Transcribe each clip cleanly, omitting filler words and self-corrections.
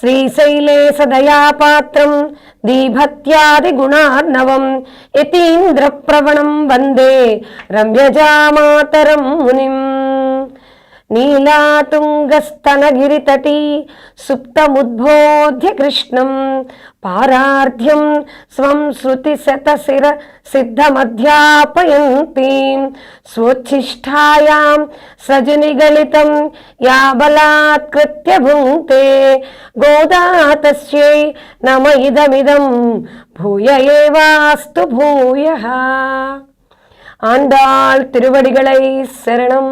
శ్రీశైలే సదయాపాత్రం దీభక్త్యాదిగుణార్ణవం యతీంద్రప్రవణం వందే రమ్యజామాతరం మునిం. నీలాతుంగస్తనగిరితటీ సుప్తముద్బోధ్య కృష్ణం పారార్ధ్యం స్వం శృతిశతశిర సిద్ధమధ్యాపయంతి స్వోచ్ఛిష్టాయాం సజనిగళితం యా బలాత్కృత్య భుంక్తే గోదా తస్యై నమ ఇదమిదం భూయ ఏవాస్తు భూయః. ఆండాళ్ తిరువడిగళై శరణం.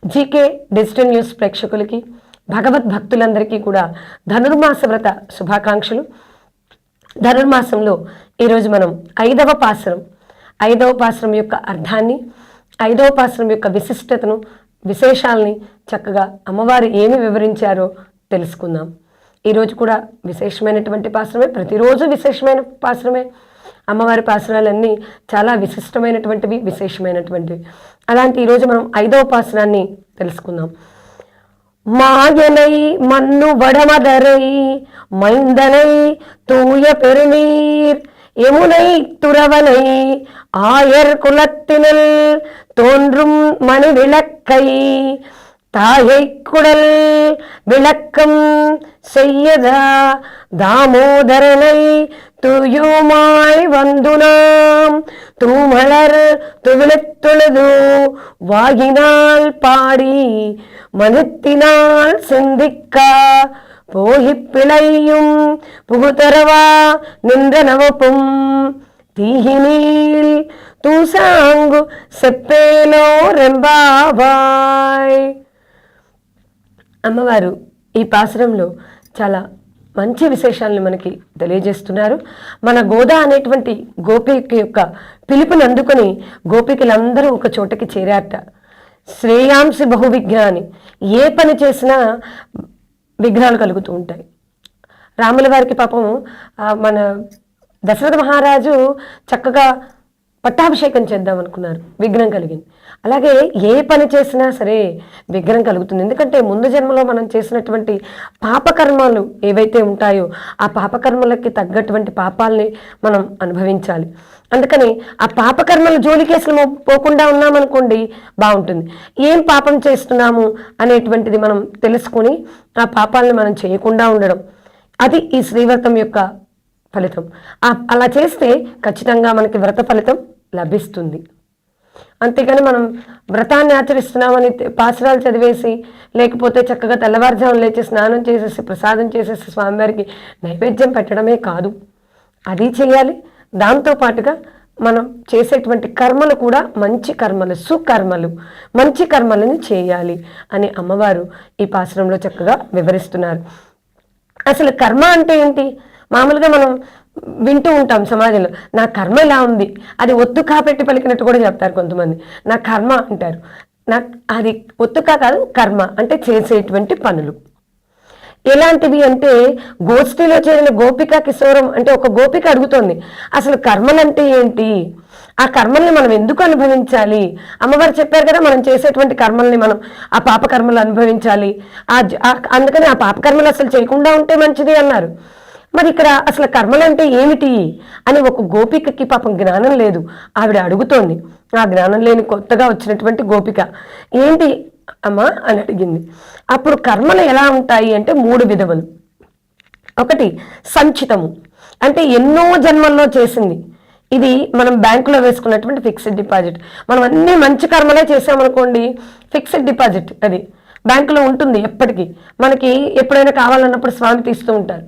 జీకే డిజిటల్ న్యూస్ ప్రేక్షకులకి, భగవద్భక్తులందరికీ కూడా ధనుర్మాస వ్రత శుభాకాంక్షలు. ధనుర్మాసంలో ఈరోజు మనం ఐదవ పాసురం యొక్క అర్థాన్ని, ఐదవ పాసురం యొక్క విశిష్టతను, విశేషాలని చక్కగా అమ్మవారు ఏమి వివరించారో తెలుసుకుందాం. ఈరోజు కూడా విశేషమైనటువంటి పాసురమే, ప్రతిరోజు విశేషమైన పాసురమే. అమ్మవారి పాసురాలన్నీ చాలా విశిష్టమైనటువంటివి, విశేషమైనటువంటివి. అలాంటి ఈరోజు మనం ఐదవ పాసురాన్ని తెలుసుకుందాం. మాయనై మన్ను వడమదరై మైందనై తూయ పెరునీర్ యముனை துறவனை ஆயர் குலத்தினில் தோன்றும் மணி விளக்கை தாயை குடல் விளக்கம் செய்யதா தாமோதரனை துயுமாய் வந்துனாம் தூமலர் துவிழத்தொழுது வாகினால் பாடி மனத்தினால் சிந்திக்கா போகிப் பிழையும் புகுதரவா நின்ற நவப்பும் తీహినీల్ తూసాంగు సెప్పేలో రెంబాబాయ్. అమ్మవారు ఈ పాసురంలో చాలా మంచి విశేషాలను మనకి తెలియజేస్తున్నారు. మన గోదా అనేటువంటి గోపిక యొక్క పిలుపుని అందుకొని గోపికలందరూ ఒక చోటకి చేరారట. శ్రేయాంసి బహువిఘ్నాన్ని, ఏ పని చేసినా విఘ్నాలు కలుగుతూ ఉంటాయి. రాముల వారికి పాపం మన దశరథ మహారాజు చక్కగా పట్టాభిషేకం చేద్దాం అనుకున్నారు, విఘ్నం కలిగింది. అలాగే ఏ పని చేసినా సరే విఘ్నం కలుగుతుంది. ఎందుకంటే ముందు జన్మలో మనం చేసినటువంటి పాపకర్మాలు ఏవైతే ఉంటాయో ఆ పాపకర్మలకి తగ్గటువంటి పాపాలని మనం అనుభవించాలి. అందుకని ఆ పాపకర్మల జోలికి అసలు పోకుండా ఉన్నామనుకోండి బాగుంటుంది. ఏం పాపం చేస్తున్నాము అనేటువంటిది మనం తెలుసుకొని ఆ పాపాలని మనం చేయకుండా ఉండడం, అది ఈ శ్రీవ్రతం యొక్క ఫలితం. అలా చేస్తే ఖచ్చితంగా మనకి వ్రత ఫలితం లభిస్తుంది. అంతేగాని మనం వ్రతాన్ని ఆచరిస్తున్నామని పాసురాలు చదివేసి, లేకపోతే చక్కగా తెల్లవారుజామున లేచి స్నానం చేసేసి ప్రసాదం చేసేసి స్వామివారికి నైవేద్యం పెట్టడమే కాదు, అది చేయాలి. దాంతోపాటుగా మనం చేసేటువంటి కర్మలు కూడా మంచి కర్మలు, సుకర్మలు, మంచి కర్మలని చేయాలి అని అమ్మవారు ఈ పాసురంలో చక్కగా వివరిస్తున్నారు. అసలు కర్మ అంటే ఏంటి? మామూలుగా మనం వింటూ ఉంటాం సమాజంలో, నా కర్మ ఇలా ఉంది, అది ఒత్తు కాపెట్టి పలికినట్టు కూడా చెప్తారు కొంతమంది. నా కర్మ అంటారు. అది ఒత్తుకా కాదు, కర్మ అంటే చేసేటువంటి పనులు. ఎలాంటివి అంటే గోష్ఠిలో చేరిన గోపిక కిశోరం అంటే ఒక గోపిక అడుగుతోంది, అసలు కర్మలంటే ఏంటి, ఆ కర్మల్ని మనం ఎందుకు అనుభవించాలి? అమ్మవారు చెప్పారు కదా మనం చేసేటువంటి కర్మల్ని మనం ఆ పాపకర్మలు అనుభవించాలి, అందుకని ఆ పాపకర్మలు అసలు చేయకుండా ఉంటే మంచిది అన్నారు. మరి ఇక్కడ అసలు కర్మలు అంటే ఏమిటి అని ఒక గోపికకి పాపం జ్ఞానం లేదు, ఆవిడ అడుగుతోంది. ఆ జ్ఞానం లేని కొత్తగా వచ్చినటువంటి గోపిక ఏంటి అమ్మా అని అడిగింది. అప్పుడు కర్మలు ఎలా ఉంటాయి అంటే 3 విధములు. ఒకటి సంచితము, అంటే ఎన్నో జన్మల్లో చేసింది. ఇది మనం బ్యాంకులో వేసుకున్నటువంటి ఫిక్స్డ్ డిపాజిట్. మనం అన్ని మంచి కర్మలే చేసామనుకోండి, ఫిక్స్డ్ డిపాజిట్ అది బ్యాంకులో ఉంటుంది ఎప్పటికీ. మనకి ఎప్పుడైనా కావాలన్నప్పుడు స్వామి తీస్తూ ఉంటారు.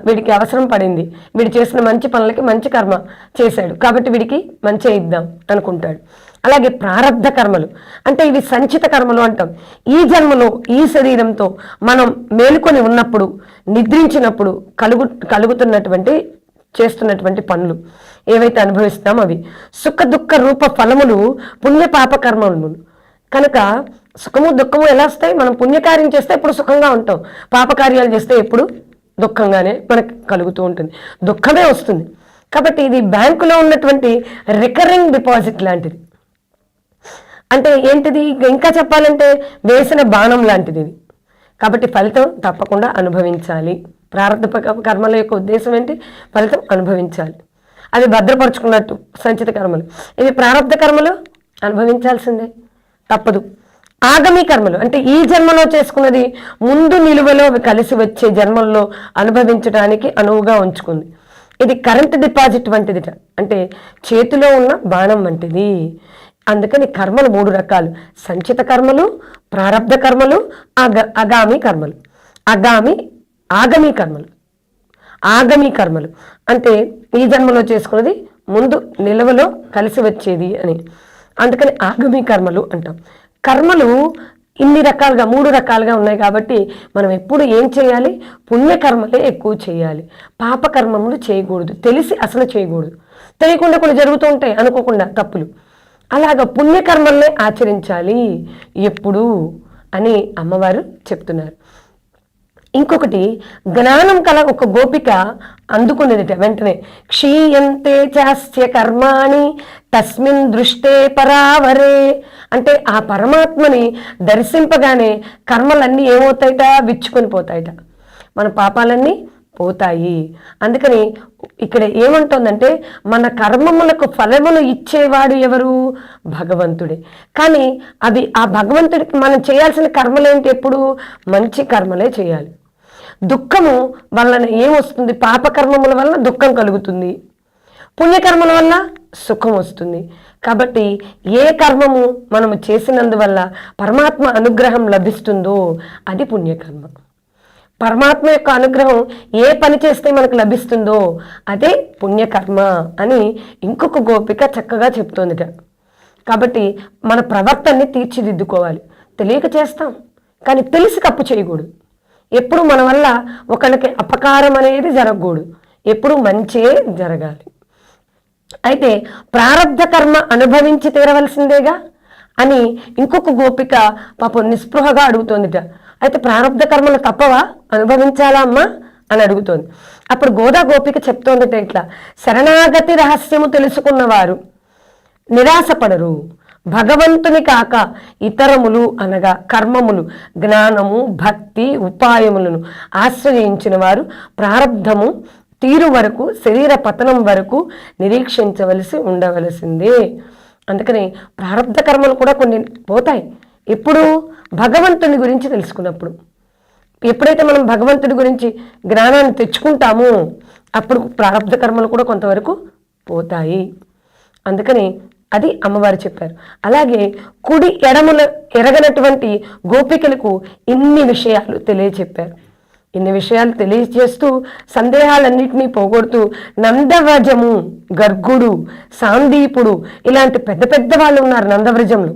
వీడికి అవసరం పడింది, వీడు చేసిన మంచి పనులకి మంచి కర్మ చేశాడు కాబట్టి వీడికి మంచి ఇద్దాం అనుకుంటాడు. అలాగే ప్రారబ్ధ కర్మలు అంటే ఇవి సంచిత కర్మలు అంటాం. ఈ జన్మలో ఈ శరీరంతో మనం మేలుకొని ఉన్నప్పుడు, నిద్రించినప్పుడు కలుగుతున్నటువంటి చేస్తున్నటువంటి పనులు ఏవైతే అనుభవిస్తామో అవి. సుఖ దుఃఖ రూప ఫలములు పుణ్య పాప కర్మలు కనుక సుఖము దుఃఖము ఎలా వస్తాయి? మనం పుణ్యకార్యం చేస్తే ఎప్పుడు సుఖంగా ఉంటాం, పాపకార్యాలు చేస్తే ఎప్పుడు దుఃఖంగానే మనకు కలుగుతూ ఉంటుంది, దుఃఖమే వస్తుంది. కాబట్టి ఇది బ్యాంకులో ఉన్నటువంటి రికరింగ్ డిపాజిట్ లాంటిది. అంటే ఏంటిది? ఇంకా చెప్పాలంటే వేసిన బాణం లాంటిది. ఇది కాబట్టి ఫలితం తప్పకుండా అనుభవించాలి. ప్రారంభ కర్మల యొక్క ఉద్దేశం ఏంటి? ఫలితం అనుభవించాలి. అది భద్రపరుచుకున్నట్టు సంచిత కర్మలు. ఇవి ప్రారంభ కర్మలు అనుభవించాల్సిందే, తప్పదు. ఆగమీ కర్మలు అంటే ఈ జన్మలో చేసుకున్నది ముందు నిలువలో కలిసి వచ్చే జన్మల్లో అనుభవించడానికి అనువుగా ఉంచుకుంది. ఇది కరెంట్ డిపాజిట్ వంటిదిట, అంటే చేతిలో ఉన్న బాణం వంటిది. అందుకని కర్మలు 3 రకాలు: సంచిత కర్మలు, ప్రారబ్ధ కర్మలు, ఆగామి కర్మలు. ఆగమీ కర్మలు. ఆగమీ కర్మలు అంటే ఈ జన్మలో చేసుకున్నది ముందు నిలవలో కలిసి వచ్చేది అని, అందుకని ఆగమీ కర్మలు అంటాం. కర్మలు ఇన్ని రకాలుగా 3 రకాలుగా ఉన్నాయి కాబట్టి మనం ఎప్పుడు ఏం చేయాలి? పుణ్యకర్మలే ఎక్కువ చేయాలి, పాపకర్మములు చేయకూడదు. తెలిసి అసలు చేయకూడదు. తెలియకుండా కొన్ని జరుగుతూ ఉంటాయి అనుకోకుండా తప్పులు. అలాగ పుణ్యకర్మల్నే ఆచరించాలి ఎప్పుడు అని అమ్మవారు చెప్తున్నారు. ఇంకొకటి, జ్ఞానం కల ఒక గోపిక అందుకునేదిట వెంటనే. క్షీయంతే చాస్య కర్మాణి తస్మిన్ దృష్టే పరావరే అంటే ఆ పరమాత్మని దర్శింపగానే కర్మలన్నీ ఏమవుతాయిట? విచ్చుకొని పోతాయిట, మన పాపాలన్నీ పోతాయి. అందుకని ఇక్కడ ఏమంటుందంటే మన కర్మములకు ఫలములు ఇచ్చేవాడు ఎవరు? భగవంతుడే. కానీ అవి ఆ భగవంతుడికి మనం చేయాల్సిన కర్మలేంటి? ఎప్పుడు మంచి కర్మలే చేయాలి. దుఃఖము వలన ఏమొస్తుంది? పాపకర్మముల వలన దుఃఖం కలుగుతుంది, పుణ్యకర్మల వల్ల సుఖం వస్తుంది. కాబట్టి ఏ కర్మము మనము చేసినందువల్ల పరమాత్మ అనుగ్రహం లభిస్తుందో అది పుణ్యకర్మ. పరమాత్మ యొక్క అనుగ్రహం ఏ పని చేస్తే మనకు లభిస్తుందో అదే పుణ్యకర్మ అని ఇంకొక గోపిక చక్కగా చెప్తోందిట. కాబట్టి మన ప్రవర్తనని తీర్చిదిద్దుకోవాలి. తెలియక చేస్తాం, కానీ తెలిసి తప్పు చేయకూడదు. ఎప్పుడు మన వల్ల ఒకరికి అపకారం అనేది జరగకూడదు, ఎప్పుడు మంచే జరగాలి. అయితే ప్రారబ్ధ కర్మ అనుభవించి తీరవలసిందేగా అని ఇంకొక గోపిక పాపం నిస్పృహగా అడుగుతోందిట. అయితే ప్రారబ్ధ కర్మలు తప్పవా? అనుభవించాలా అమ్మా అని అడుగుతోంది. అప్పుడు గోదా గోపిక చెప్తోందిట ఇట్లా: శరణాగతి రహస్యము తెలుసుకున్నవారు నిరాశపడరు. భగవంతుని కాక ఇతరములు అనగా కర్మములు, జ్ఞానము, భక్తి, ఉపాయములను ఆశ్రయించిన వారు ప్రారబ్ధము తీరు వరకు, శరీర పతనం వరకు నిరీక్షించవలసి ఉండవలసిందే. అందుకని ప్రారబ్ధ కర్మలు కూడా కొన్ని పోతాయి. ఎప్పుడు? భగవంతుని గురించి తెలుసుకున్నప్పుడు. ఎప్పుడైతే మనం భగవంతుడి గురించి జ్ఞానాన్ని తెచ్చుకుంటామో అప్పుడు ప్రారబ్ధ కర్మలు కూడా కొంతవరకు పోతాయి. అందుకని అది అమ్మవారు చెప్పారు. అలాగే కుడి ఎడముల ఎరగనటువంటి గోపికలకు ఇన్ని విషయాలు తెలియచెప్పారు. ఇన్ని విషయాలు తెలియజేస్తూ సందేహాలన్నింటినీ పోగొడుతూ నందవ్రజము, గర్గుడు, సాందీపుడు ఇలాంటి పెద్ద పెద్ద వాళ్ళు ఉన్నారు నందవ్రజంలో.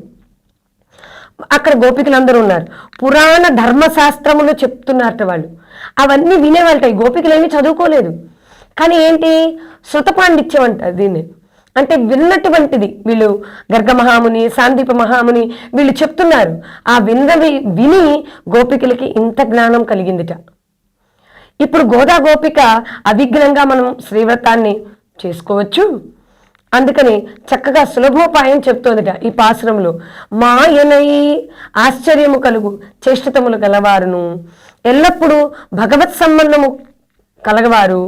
అక్కడ గోపికలందరూ ఉన్నారు. పురాణ ధర్మశాస్త్రములు చెప్తున్నారట వాళ్ళు. అవన్నీ వినేవాళ్ళట. ఈ గోపికలు ఏమీ చదువుకోలేదు, కానీ ఏంటి? శృత పాండిత్యం అంటారు దీన్ని. అంటే విన్నటువంటిది వీళ్ళు గర్గ మహాముని, సాందీప మహాముని వీళ్ళు చెప్తున్నారు. ఆ విన్నవి విని గోపికలకి ఇంత జ్ఞానం కలిగిందిట. ఇప్పుడు గోదా గోపిక అవిఘ్నంగా మనం శ్రీవ్రతాన్ని చేసుకోవచ్చు. అందుకని చక్కగా సులభోపాయం చెప్తోందిట ఈ పాసురంలో. మాయనై ఆశ్చర్యము కలుగు చేష్టతములు గలవారును, ఎల్లప్పుడూ భగవత్ సంబంధము కలగవారు,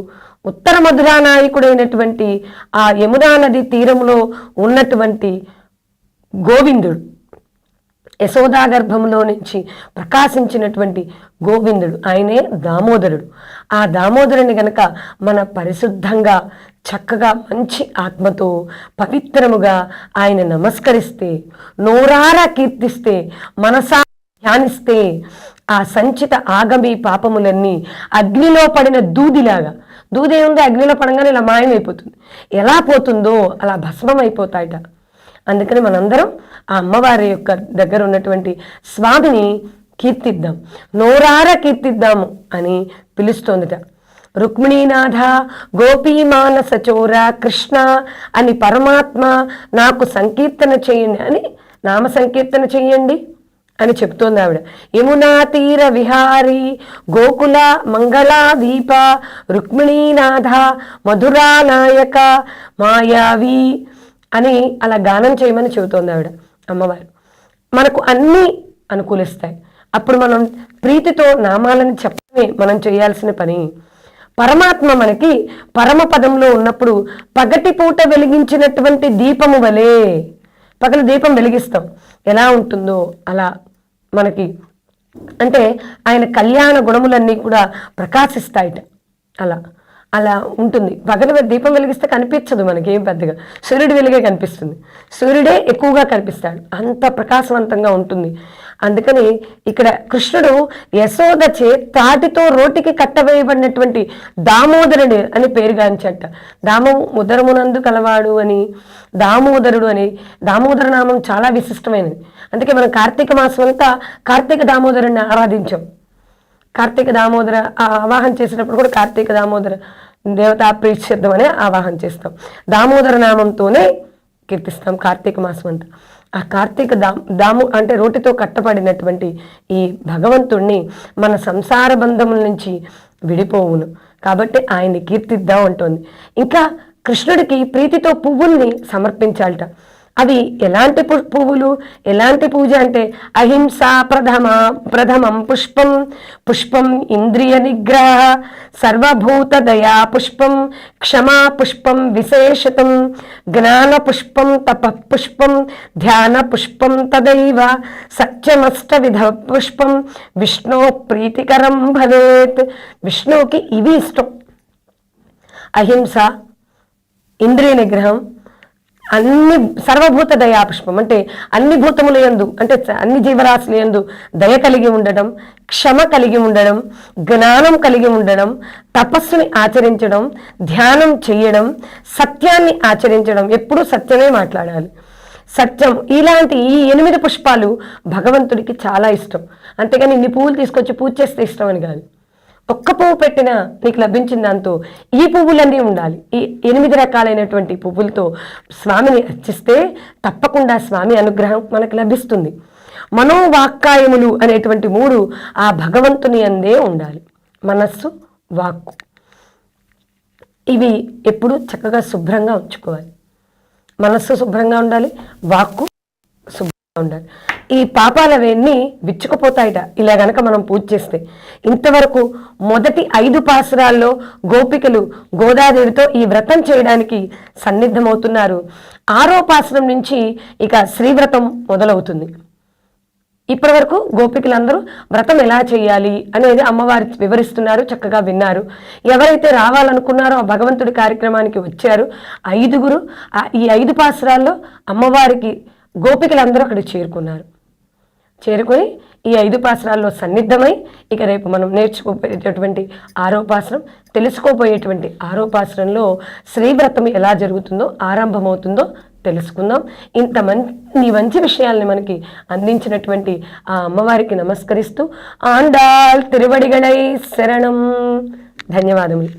ఉత్తర మధురా నాయకుడైనటువంటి ఆ యమునా నది తీరంలో ఉన్నటువంటి గోవిందుడు, యశోదా గర్భంలో నుంచి ప్రకాశించినటువంటి గోవిందుడు, ఆయనే దామోదరుడు. ఆ దామోదరుని గనక మన పరిశుద్ధంగా చక్కగా మంచి ఆత్మతో పవిత్రముగా ఆయన నమస్కరిస్తే, నోరారా కీర్తిస్తే, మనసా ధ్యానిస్తే ఆ సంచిత ఆగమీ పాపములన్నీ అగ్నిలో పడిన దూదిలాగా, దూది ఏముంది? అగ్నిలో పడంగానే ఇలా మాయమైపోతుంది. ఎలా పోతుందో అలా భస్మం అయిపోతాయట. అందుకని మనందరం ఆ అమ్మవారి యొక్క దగ్గర ఉన్నటువంటి స్వామిని కీర్తిద్దాం, నోరారా కీర్తిద్దాము అని పిలుస్తోందిట. రుక్మిణీనాథ, గోపీమానస చోర, కృష్ణ అని పరమాత్మ నాకు సంకీర్తన చేయండి అని, నామ సంకీర్తన చెయ్యండి అని చెప్తోంది ఆవిడ. యమునా తీర విహారీ గోకుల మంగళాదీప రుక్మిణీనాథ మధురా నాయక మాయావి అని అలా గానం చేయమని చెబుతోంది ఆవిడ అమ్మవారు. మనకు అన్నీ అనుకూలిస్తాయి. అప్పుడు మనం ప్రీతితో నామాలను చెప్పడమే మనం చేయాల్సిన పని. పరమాత్మ మనకి పరమపదంలో ఉన్నప్పుడు పగటిపూట వెలిగించినటువంటి దీపము వలె, పగలు దీపం వెలిగిస్తాం ఎలా ఉంటుందో అలా మనకి, అంటే ఆయన కళ్యాణ గుణములన్నీ కూడా ప్రకాశిస్తాయిట. అలా అలా ఉంటుంది. పగలు దీపం వెలిగిస్తే కనిపించదు మనకి ఏం పెద్దగా, సూర్యుడు వెలిగే కనిపిస్తుంది, సూర్యుడే ఎక్కువగా కనిపిస్తాడు, అంత ప్రకాశవంతంగా ఉంటుంది. అందుకని ఇక్కడ కృష్ణుడు యశోద చే తాటితో రోటికి కట్టవేయబడినటువంటి దామోదరుడు అని పేరుగాంచట. ఉదరమునందు కలవాడు అని, దామోదరుడు అని. దామోదర నామం చాలా విశిష్టమైనది. అందుకే మనం కార్తీక మాసం అంతా కార్తీక దామోదరుని ఆరాధించాం. కార్తీక దామోదర ఆవాహన చేసినప్పుడు కూడా కార్తీక దామోదర దేవతా ప్రీత్యర్థం అనే ఆవాహన చేస్తాం. దామోదర నామంతోనే కీర్తిస్తాం కార్తీక మాసం అంతా. ఆ కార్తీక దాము అంటే రోటితో కట్టబడినటువంటి ఈ భగవంతుణ్ణి మన సంసార బంధముల నుంచి విడిపోవును కాబట్టి ఆయన్ని కీర్తిద్దాం అంటోంది. ఇంకా కృష్ణుడికి ప్రీతితో పువ్వుల్ని సమర్పించాలట. అవి ఎలాంటి పువ్వులు, ఎలాంటి పూజ అంటే అహింస ప్రథమం పుష్పం, పుష్పం ఇంద్రియ నిగ్రహ, సర్వభూత దయా పుష్పం, క్షమా పుష్పం విశేషతం, జ్ఞాన పుష్పం తప పుష్పం, ధ్యాన పుష్పం తదైవ, సత్యమష్ట విధ పుష్పం, విష్ణు ప్రీతికరం భవేత్. విష్ణువుకి ఇవి ఇష్టం. అహింస, ఇంద్రియ నిగ్రహం, అన్ని సర్వభూత దయా పుష్పం అంటే అన్ని భూతముల యందు అంటే అన్ని జీవరాశుల యందు దయ కలిగి ఉండడం, క్షమ కలిగి ఉండడం, జ్ఞానం కలిగి ఉండడం, తపస్సుని ఆచరించడం, ధ్యానం చేయడం, సత్యాన్ని ఆచరించడం, ఎప్పుడూ సత్యమే మాట్లాడాలి, సత్యం. ఇలాంటి ఈ 8 పుష్పాలు భగవంతుడికి చాలా ఇష్టం. అంతేగాని ఇన్ని పువ్వులు తీసుకొచ్చి పూజ చేస్తే ఇష్టం అని కాదు. ఒక్క పువ్వు పెట్టినా నీకు లభించిన దాంతో ఈ పువ్వులన్నీ ఉండాలి. ఈ 8 రకాలైనటువంటి పువ్వులతో స్వామిని అర్చిస్తే తప్పకుండా స్వామి అనుగ్రహం మనకు లభిస్తుంది. మనోవాక్కాయములు అనేటువంటి 3 ఆ భగవంతుని అందే ఉండాలి. మనస్సు, వాక్కు, ఇవి ఎప్పుడు చక్కగా శుభ్రంగా ఉంచుకోవాలి. మనస్సు శుభ్రంగా ఉండాలి, వాక్కు శుభ్రంగా ఉండాలి. ఈ పాపాలవన్నీ విచ్చుకుపోతాయిట ఇలా గనక మనం పూజ చేస్తే. ఇంతవరకు మొదటి 5 పాసురాల్లో గోపికలు గోదాదేవితో ఈ వ్రతం చేయడానికి సన్నిద్ధమవుతున్నారు. 6వ పాసురం నుంచి ఇక శ్రీవ్రతం మొదలవుతుంది. ఇప్పటి వరకు గోపికలందరూ వ్రతం ఎలా చేయాలి అనేది అమ్మవారి వివరిస్తున్నారు, చక్కగా విన్నారు. ఎవరైతే రావాలనుకున్నారో ఆ భగవంతుడి కార్యక్రమానికి వచ్చారు 5గురు. ఈ 5 పాసురాల్లో అమ్మవారికి గోపికలందరూ అక్కడ చేరుకొని ఈ 5 పాసురాల్లో సన్నిద్ధమై ఇక రేపు మనం నేర్చుకోపోయేటటువంటి 6వ పాసురం, తెలుసుకోబోయేటువంటి 6వ పాసురంలో శ్రీవ్రతం ఎలా జరుగుతుందో, ఆరంభమవుతుందో తెలుసుకుందాం. ఇంత మంచి విషయాల్ని మనకి అందించినటువంటి ఆ అమ్మవారికి నమస్కరిస్తూ ఆండాళ్ తిరువడిగళై శరణం. ధన్యవాదములు.